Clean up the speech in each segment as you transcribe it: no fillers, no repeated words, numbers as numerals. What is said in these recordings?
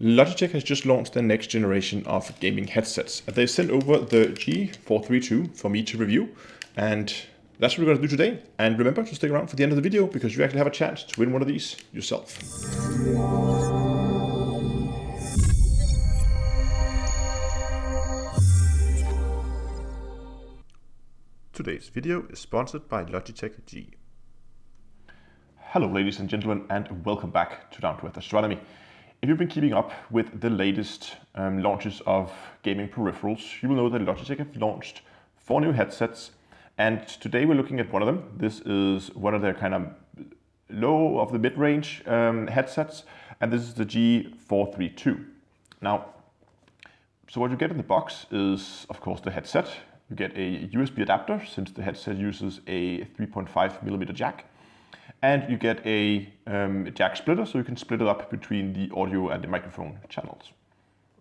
Logitech has just launched their next generation of gaming headsets. They've sent over the G432 for me to review, and that's what we're going to do today. And remember to stick around for the end of the video because you actually have a chance to win one of these yourself. Today's video is sponsored by Logitech G. Hello ladies and gentlemen, and welcome back to Down to Earth Astronomy. If you've been keeping up with the latest launches of gaming peripherals, you will know that Logitech have launched 4 new headsets, and today we're looking at one of them. This is one of their kind of low of the mid-range headsets, and this is the G432. Now, so what you get in the box is, of course, the headset. You get a USB adapter, since the headset uses a 3.5mm jack. And you get a jack splitter, so you can split it up between the audio and the microphone channels.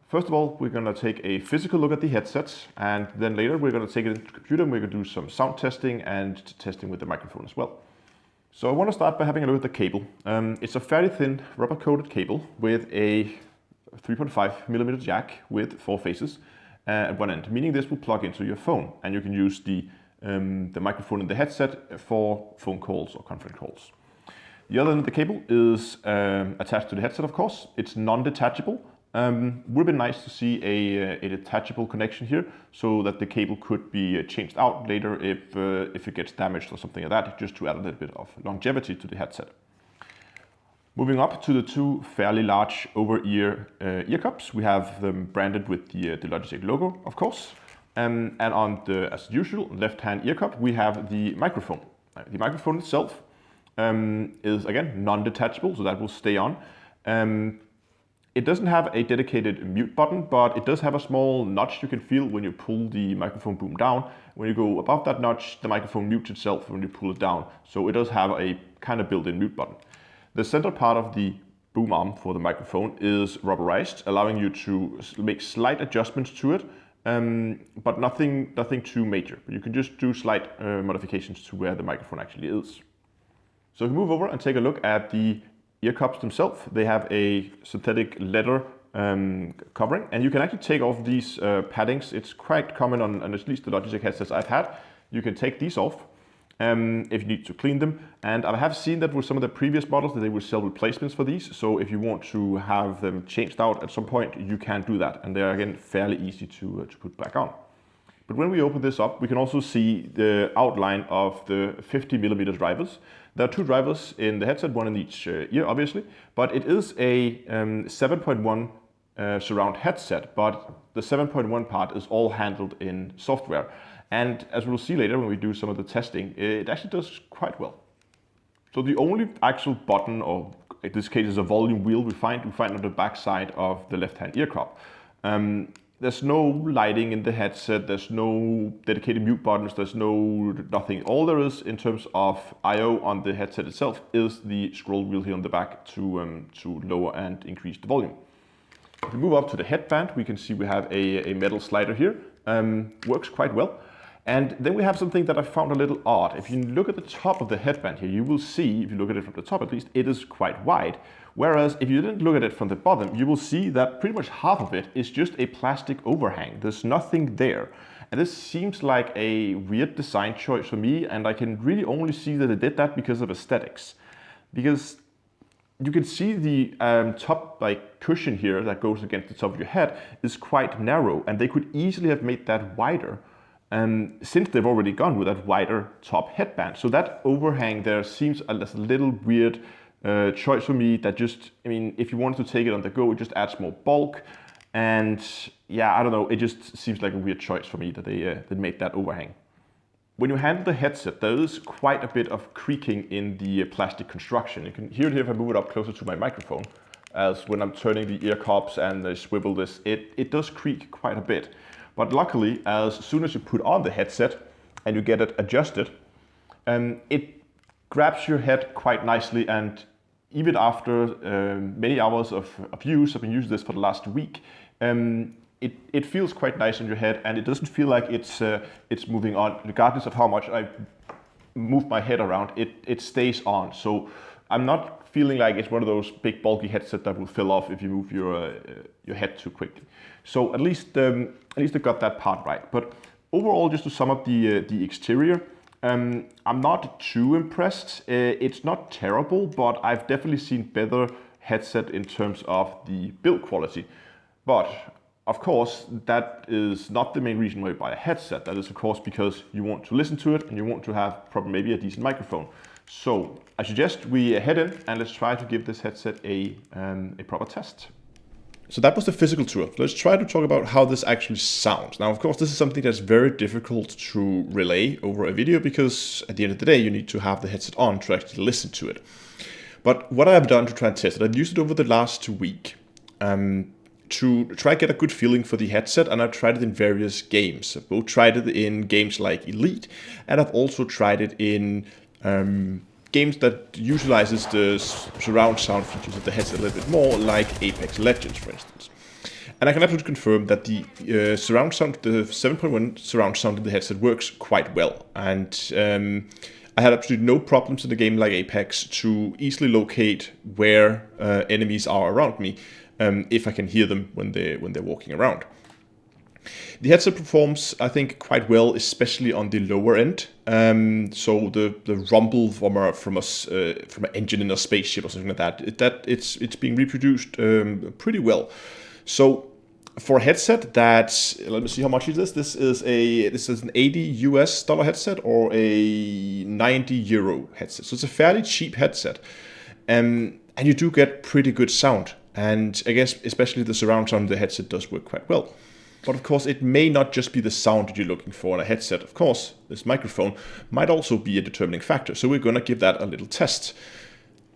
First of all, we're going to take a physical look at the headsets, and then later we're going to take it into the computer and we're going to do some sound testing and testing with the microphone as well. So I want to start by having a look at the cable. It's a fairly thin rubber-coated cable with a 3.5mm jack with 4 faces at one end, meaning this will plug into your phone, and you can use the microphone in the headset for phone calls or conference calls. The other end of the cable is attached to the headset, of course. It's non-detachable. Would have been nice to see a detachable connection here so that the cable could be changed out later if it gets damaged or something like that, just to add a little bit of longevity to the headset. Moving up to the 2 fairly large over-ear ear cups. We have them branded with the Logitech logo, of course. And on the, as usual, left-hand ear cup, we have the microphone. The microphone itself is, again, non-detachable, so that will stay on. It doesn't have a dedicated mute button, but it does have a small notch you can feel when you pull the microphone boom down. When you go above that notch, the microphone mutes itself when you pull it down. So it does have a kind of built-in mute button. The center part of the boom arm for the microphone is rubberized, allowing you to make slight adjustments to it. But nothing too major. You can just do slight modifications to where the microphone actually is. So if we move over and take a look at the ear cups themselves, they have a synthetic leather covering, and you can actually take off these paddings. It's quite common on at least the Logitech headsets I've had. You can take these off if you need to clean them, and I have seen that with some of the previous models that they will sell replacements for these, so if you want to have them changed out at some point, you can do that, and they're again fairly easy to put back on. But when we open this up, we can also see the outline of the 50mm drivers. There are 2 drivers in the headset, one in each ear obviously, but it is a 7.1 surround headset, but the 7.1 part is all handled in software. And as we'll see later when we do some of the testing, it actually does quite well. So the only actual button, or in this case is a volume wheel, we find on the back side of the left-hand ear cup. There's no lighting in the headset, there's no dedicated mute buttons, there's nothing. All there is in terms of I/O on the headset itself is the scroll wheel here on the back to lower and increase the volume. If we move up to the headband, we can see we have a metal slider here. Works quite well. And then we have something that I found a little odd. If you look at the top of the headband here, you will see, if you look at it from the top at least, it is quite wide. Whereas if you didn't look at it from the bottom, you will see that pretty much half of it is just a plastic overhang. There's nothing there. And this seems like a weird design choice for me, and I can really only see that they did that because of aesthetics. Because you can see the top cushion here that goes against the top of your head is quite narrow, and they could easily have made that wider. Since they've already gone with that wider top headband. So that overhang there seems a little weird choice for me that just, I mean, if you wanted to take it on the go, it just adds more bulk. And yeah, I don't know, it just seems like a weird choice for me that they made that overhang. When you handle the headset, there is quite a bit of creaking in the plastic construction. You can hear it here if I move it up closer to my microphone, as when I'm turning the ear cups and I swivel this, it does creak quite a bit. But luckily, as soon as you put on the headset and you get it adjusted, it grabs your head quite nicely, and even after many hours of use, I've been using this for the last week, it feels quite nice on your head, and it doesn't feel like it's moving on, regardless of how much I move my head around, it stays on. So I'm not feeling like it's one of those big bulky headsets that will fill off if you move your head too quickly. So at least I got that part right. But overall, just to sum up the exterior, I'm not too impressed. It's not terrible, but I've definitely seen better headset in terms of the build quality. But of course, that is not the main reason why you buy a headset. That is, of course, because you want to listen to it and you want to have probably maybe a decent microphone. So I suggest we head in and let's try to give this headset a proper test. So that was the physical tour. Let's try to talk about how this actually sounds. Now, of course, this is something that's very difficult to relay over a video because at the end of the day, you need to have the headset on to actually listen to it. But what I've done to try and test it, I've used it over the last week to try and get a good feeling for the headset, and I've tried it in various games. I've both tried it in games like Elite, and I've also tried it in games that utilizes the surround sound features of the headset a little bit more, like Apex Legends, for instance. And I can absolutely confirm that the surround sound, the 7.1 surround sound in the headset works quite well. And I had absolutely no problems in a game like Apex to easily locate where enemies are around me if I can hear them when they're walking around. The headset performs, I think, quite well, especially on the lower end. So the rumble from an engine in a spaceship or something like that, it's being reproduced pretty well. So for a headset that, let me see how much it is. This is an $80 headset or a €90 headset. So it's a fairly cheap headset, and you do get pretty good sound. And I guess especially the surround sound of the headset does work quite well. But of course, it may not just be the sound that you're looking for in a headset. Of course, this microphone might also be a determining factor. So we're going to give that a little test.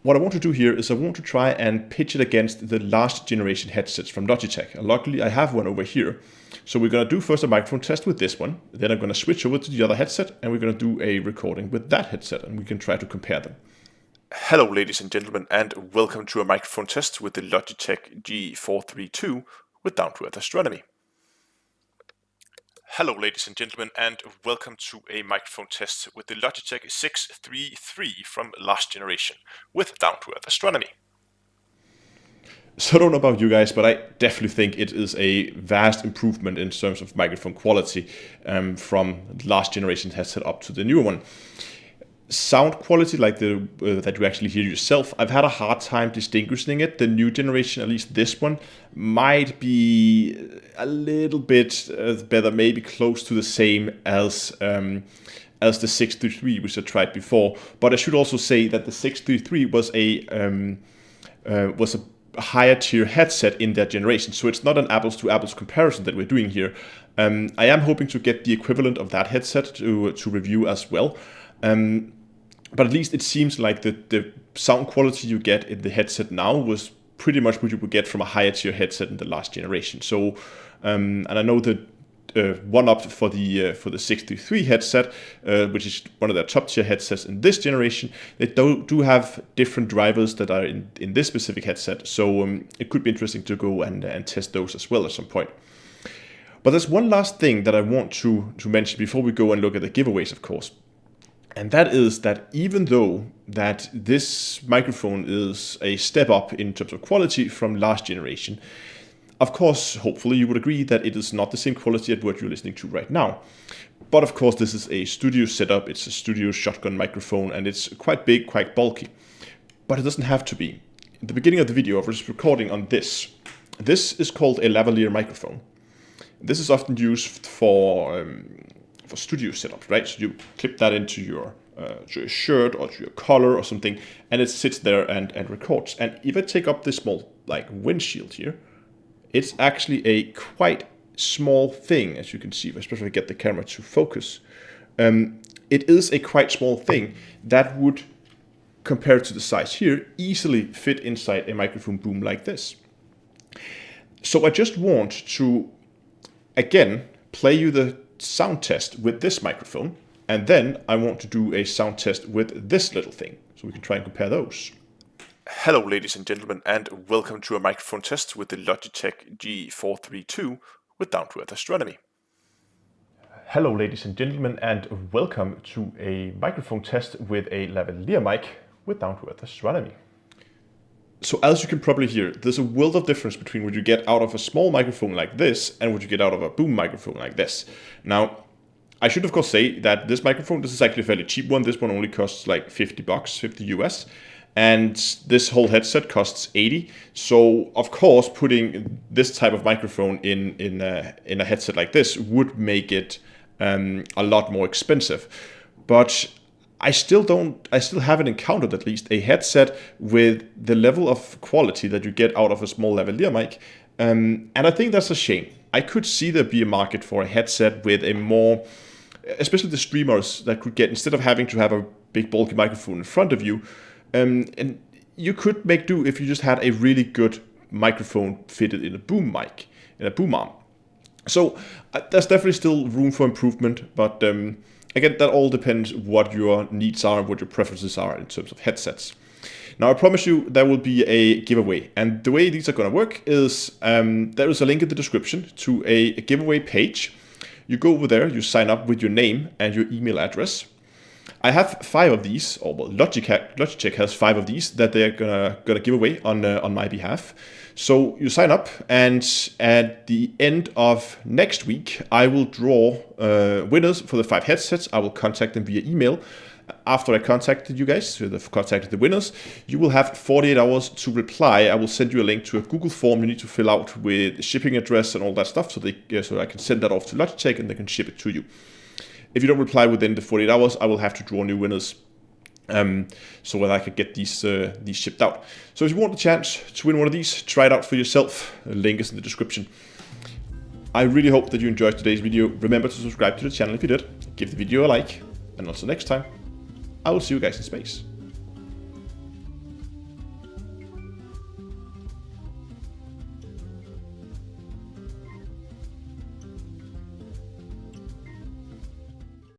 What I want to do here is I want to try and pitch it against the last generation headsets from Logitech. And luckily, I have one over here. So we're going to do first a microphone test with this one. Then I'm going to switch over to the other headset, and we're going to do a recording with that headset, and we can try to compare them. Hello, ladies and gentlemen, and welcome to a microphone test with the Logitech G432 with Down to Earth Astronomy. Hello, ladies and gentlemen, and welcome to a microphone test with the Logitech 633 from last generation with Down to Earth Astronomy. So I don't know about you guys, but I definitely think it is a vast improvement in terms of microphone quality from last generation headset up to the newer one. Sound quality, like that you actually hear yourself, I've had a hard time distinguishing it. The new generation, at least this one, might be a little bit better, maybe close to the same as the 633, which I tried before. But I should also say that the 633 was a higher tier headset in that generation, so it's not an apples to apples comparison that we're doing here. I am hoping to get the equivalent of that headset to review as well. But at least it seems like the sound quality you get in the headset now was pretty much what you would get from a higher tier headset in the last generation. So, and I know that one up for the 633 headset, which is one of their top tier headsets in this generation, they do have different drivers that are in this specific headset. So it could be interesting to go and test those as well at some point. But there's one last thing that I want to mention before we go and look at the giveaways, of course. And that is that even though that this microphone is a step up in terms of quality from last generation, of course, hopefully you would agree that it is not the same quality as what you're listening to right now. But of course, this is a studio setup. It's a studio shotgun microphone, and it's quite big, quite bulky. But it doesn't have to be. In the beginning of the video, I was recording on this. This is called a lavalier microphone. This is often used for studio setups, right? So you clip that into your shirt or to your collar or something, and it sits there and records. And if I take up this small windshield here, it's actually a quite small thing, as you can see, especially if I get the camera to focus. It is a quite small thing that would, compared to the size here, easily fit inside a microphone boom like this. So I just want to, again, play you the sound test with this microphone, and then I want to do a sound test with this little thing, so we can try and compare those. Hello, ladies and gentlemen, and welcome to a microphone test with the Logitech G432 with Down to Earth Astronomy. Hello, ladies and gentlemen, and welcome to a microphone test with a lavalier mic with Down to Earth Astronomy. So as you can probably hear, there's a world of difference between what you get out of a small microphone like this and what you get out of a boom microphone like this. Now, I should of course say that this microphone, this is actually a fairly cheap one. This one only costs like 50 bucks, 50 US. And this whole headset costs 80. So of course, putting this type of microphone in a headset like this would make it a lot more expensive. But I still haven't encountered at least a headset with the level of quality that you get out of a small lavalier mic. And I think that's a shame. I could see there be a market for a headset with a more, especially the streamers that could get, instead of having to have a big bulky microphone in front of you, and you could make do if you just had a really good microphone fitted in a boom mic, in a boom arm. So there's definitely still room for improvement, but again, that all depends what your needs are and what your preferences are in terms of headsets. Now, I promise you there will be a giveaway. And the way these are going to work is there is a link in the description to a giveaway page. You go over there, you sign up with your name and your email address. I have 5 of these, or well, Logitech has 5 of these that they're gonna give away on my behalf. So you sign up, and at the end of next week, I will draw winners for the 5 headsets. I will contact them via email. After I contacted you guys, so I've contacted the winners, you will have 48 hours to reply. I will send you a link to a Google form you need to fill out with the shipping address and all that stuff, so I can send that off to Logitech and they can ship it to you. If you don't reply within the 48 hours, I will have to draw new winners so that I can get these shipped out. So if you want the chance to win one of these, try it out for yourself. The link is in the description. I really hope that you enjoyed today's video. Remember to subscribe to the channel if you did. Give the video a like. And until next time, I will see you guys in space.